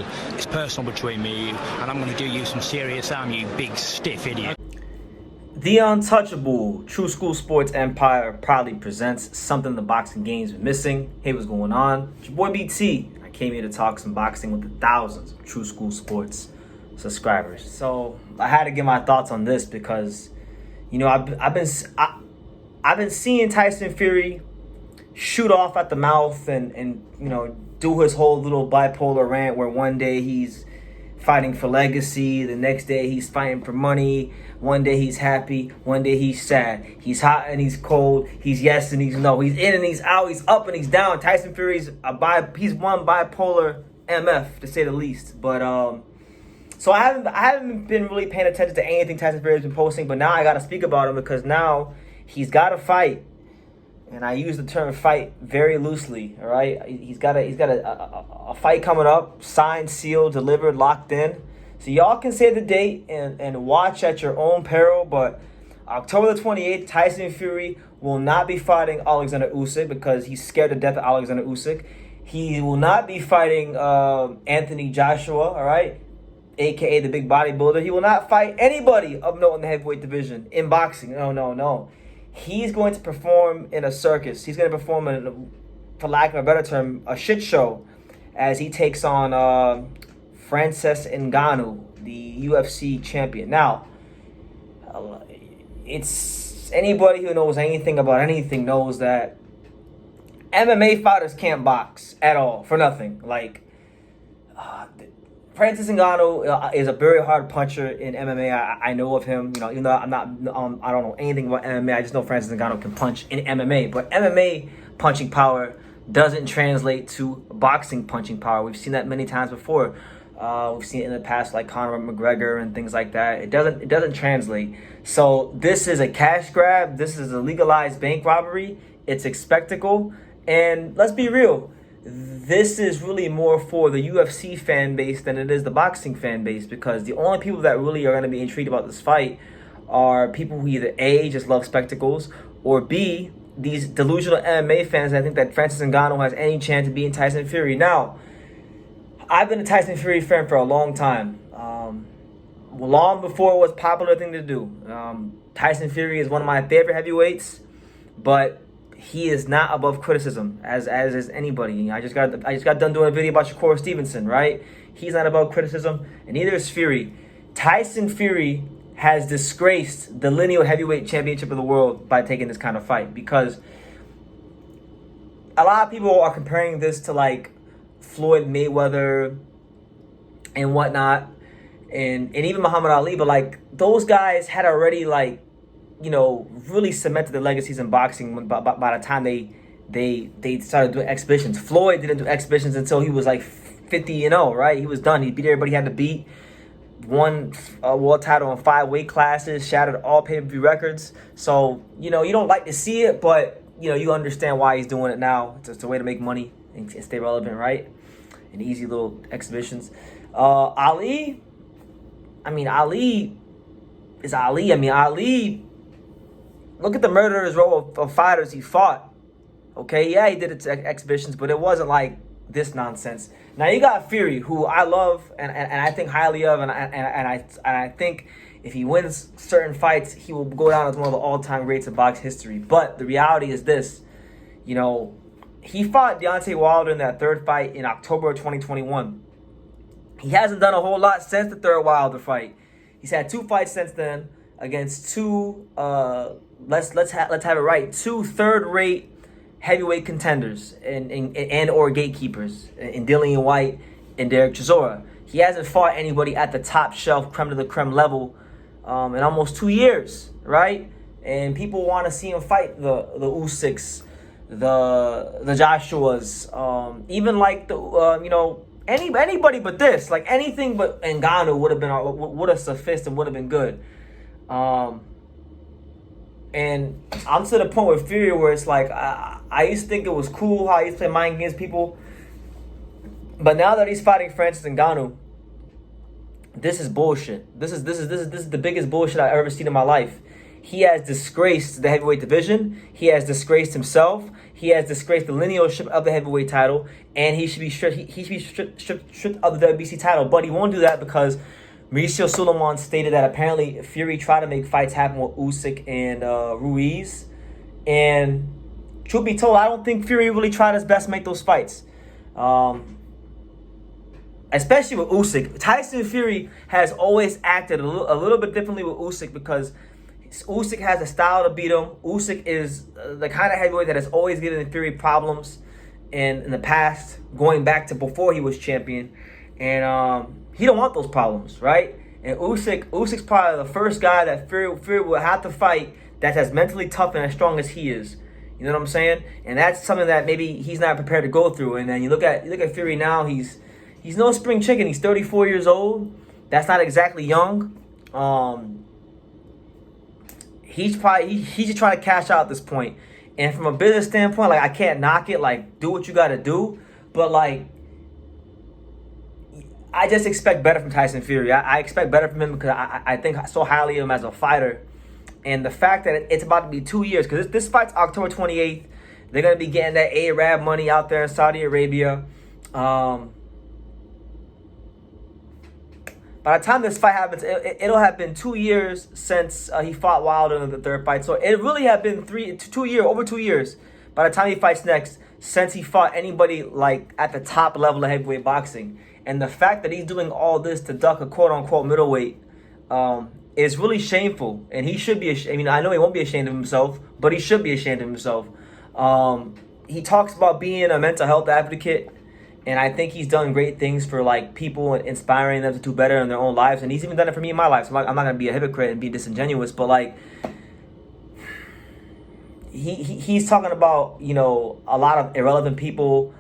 football. It's personal between me and you, and I'm going to do you some serious harm, you big stiff idiot. The untouchable True School Sports Empire proudly presents something the boxing game's been missing. Hey, what's going on? It's your boy BT. I came here to talk some boxing with the thousands of True School Sports subscribers. So I had to get my thoughts on this because, you know, I've been seeing Tyson Fury shoot off at the mouth and you know, do his whole little bipolar rant where one day he's fighting for legacy, the next day he's fighting for money, one day he's happy, one day he's sad, he's hot and he's cold, he's yes and he's no, he's in and he's out, he's up and he's down. Tyson Fury's he's one bipolar MF to say the least. But so I haven't been really paying attention to anything Tyson Fury has been posting, but now I gotta speak about him because now he's got a fight. And I use the term fight very loosely, all right? He's got a fight coming up, signed, sealed, delivered, locked in. So y'all can say the date and watch at your own peril. But October the 28th, Tyson Fury will not be fighting Alexander Usyk because he's scared to death of Alexander Usyk. He will not be fighting Anthony Joshua, all right? AKA the big bodybuilder. He will not fight anybody of note in the heavyweight division in boxing. No. He's going to perform in a circus. He's going to perform in, for lack of a better term, a shit show as he takes on Francis Ngannou, the UFC champion. Now, it's anybody who knows anything about anything knows that MMA fighters can't box at all for nothing. Like, Francis Ngannou is a very hard puncher in MMA. I know of him. You know, even though I don't know anything about MMA. I just know Francis Ngannou can punch in MMA. But MMA punching power doesn't translate to boxing punching power. We've seen that many times before. We've seen it in the past, like Conor McGregor and things like that. It doesn't translate. So this is a cash grab. This is a legalized bank robbery. It's a spectacle. And let's be real. This is really more for the UFC fan base than it is the boxing fan base, because the only people that really are going to be intrigued about this fight are people who either A, just love spectacles, or B, these delusional MMA fans that think that Francis Ngannou has any chance of beating Tyson Fury. Now, I've been a Tyson Fury fan for a long time, long before it was a popular thing to do. Tyson Fury is one of my favorite heavyweights, but he is not above criticism, as is anybody. I just got done doing a video about Shakur Stevenson, right? He's not above criticism, and neither is Fury. Tyson Fury has disgraced the lineal heavyweight championship of the world by taking this kind of fight, because a lot of people are comparing this to like Floyd Mayweather and whatnot, and even Muhammad Ali, but like those guys had already like, you know, really cemented their legacies in boxing by the time they started doing exhibitions. Floyd didn't do exhibitions until he was like 50-0, right? He was done. He beat everybody he had to beat, won a world title in 5 weight classes, shattered all pay-per-view records. So, you know, you don't like to see it, but, you know, you understand why he's doing it now. It's a way to make money and stay relevant, right? And easy little exhibitions. Ali is Ali. I mean, Ali, look at the murderer's row of fighters he fought. Okay, yeah, he did it to exhibitions, but it wasn't like this nonsense. Now you got Fury, who I love and I think highly of, and I think if he wins certain fights, he will go down as one of the all-time greats of box history. But the reality is this, you know, he fought Deontay Wilder in that third fight in October of 2021. He hasn't done a whole lot since the third Wilder fight. He's had 2 fights since then against 2 let's have it right, 2 third-rate heavyweight contenders and or gatekeepers in Dillian White and Derek Chisora. He hasn't fought anybody at the top shelf, creme de la creme level in almost 2 years, right? And people want to see him fight the Usyks, the Joshuas, even like the you know, anybody but this, like anything but Ngannou would have sufficed and would have been good. And I'm to the point with Fury where it's like I used to think it was cool how he used to play mind games people, but now that he's fighting Francis Ngannou, this is bullshit. This is the biggest bullshit I've ever seen in my life. He has disgraced the heavyweight division. He has disgraced himself. he has disgraced the linealship of the heavyweight title, and he should be stripped. He should be stripped of the WBC title. But he won't do that because Mauricio Sulaiman stated that apparently Fury tried to make fights happen with Usyk and Ruiz, and truth be told, I don't think Fury really tried his best to make those fights. Especially with Usyk. Tyson Fury has always acted a little bit differently with Usyk because Usyk has a style to beat him. Usyk is the kind of heavyweight that has always given Fury problems in the past, going back to before he was champion. And he don't want those problems, right? And Usyk's probably the first guy that Fury will have to fight that's as mentally tough and as strong as he is. You know what I'm saying? And that's something that maybe he's not prepared to go through. And then you look at Fury now, he's no spring chicken. He's 34 years old. That's not exactly young. He's just trying to cash out at this point. And from a business standpoint, like, I can't knock it. Like, do what you got to do. But, like, I just expect better from Tyson Fury. I expect better from him because I think so highly of him as a fighter. And the fact that it's about to be 2 years, because this fight's October 28th. They're going to be getting that Arab money out there in Saudi Arabia. By the time this fight happens, it'll have been 2 years since he fought Wilder in the third fight. So it really have been over 2 years by the time he fights next since he fought anybody like at the top level of heavyweight boxing. And the fact that he's doing all this to duck a quote-unquote middleweight is really shameful. And he should be ashamed. I mean, I know he won't be ashamed of himself, but he should be ashamed of himself. He talks about being a mental health advocate. And I think he's done great things for, like, people and inspiring them to do better in their own lives. And he's even done it for me in my life. So I'm not going to be a hypocrite and be disingenuous. But, like, he's talking about, you know, a lot of irrelevant people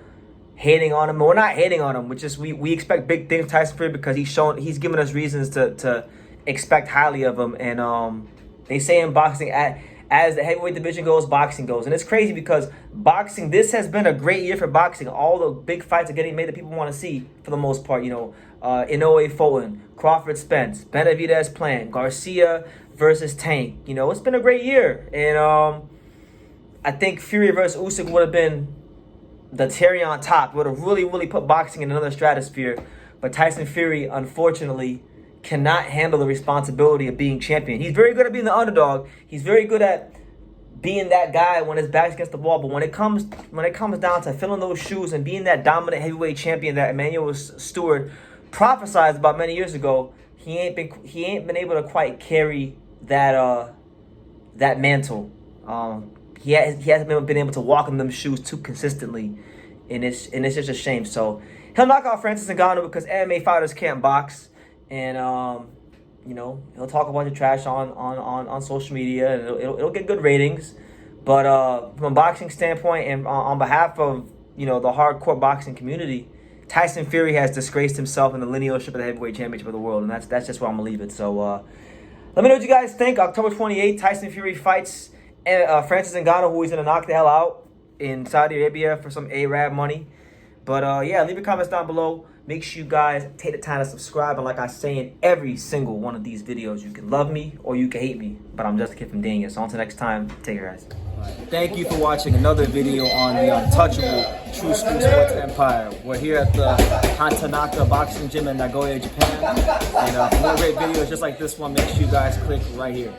hating on him. We're not hating on him. We expect big things from Tyson Fury because he's given us reasons to expect highly of him. And they say in boxing, as the heavyweight division goes, boxing goes. And it's crazy because boxing, this has been a great year for boxing. All the big fights are getting made that people want to see for the most part. You know, Inoue Fulton, Crawford Spence, Benavidez Plant, Garcia versus Tank. You know, it's been a great year. And I think Fury versus Usyk would have been the cherry on top. Would have really, really put boxing in another stratosphere. But Tyson Fury, unfortunately, cannot handle the responsibility of being champion. He's very good at being the underdog. He's very good at being that guy when his back's against the wall. But when it comes down to filling those shoes and being that dominant heavyweight champion that Emmanuel Stewart prophesied about many years ago, he ain't been able to quite carry that mantle. He hasn't been able to walk in them shoes too consistently, and it's just a shame. So he'll knock out Francis Ngannou because MMA fighters can't box. And you know, he'll talk a bunch of trash on social media, and it'll get good ratings. But from a boxing standpoint, and on behalf of, you know, the hardcore boxing community, Tyson Fury has disgraced himself in the linealship of the heavyweight championship of the world, and that's just where I'm gonna leave it. So let me know what you guys think. October 28th, Tyson Fury fights Francis Ngannou, who he's gonna knock the hell out in Saudi Arabia for some Arab money. But yeah, leave your comments down below. Make sure you guys take the time to subscribe. And like I say in every single one of these videos, you can love me or you can hate me, but I'm just a kid from Dania. So until next time, take care, guys. Thank you for watching another video on the untouchable True School Sports Empire. We're here at the Hatanaka Boxing Gym in Nagoya, Japan. And for more great videos just like this one, make sure you guys click right here.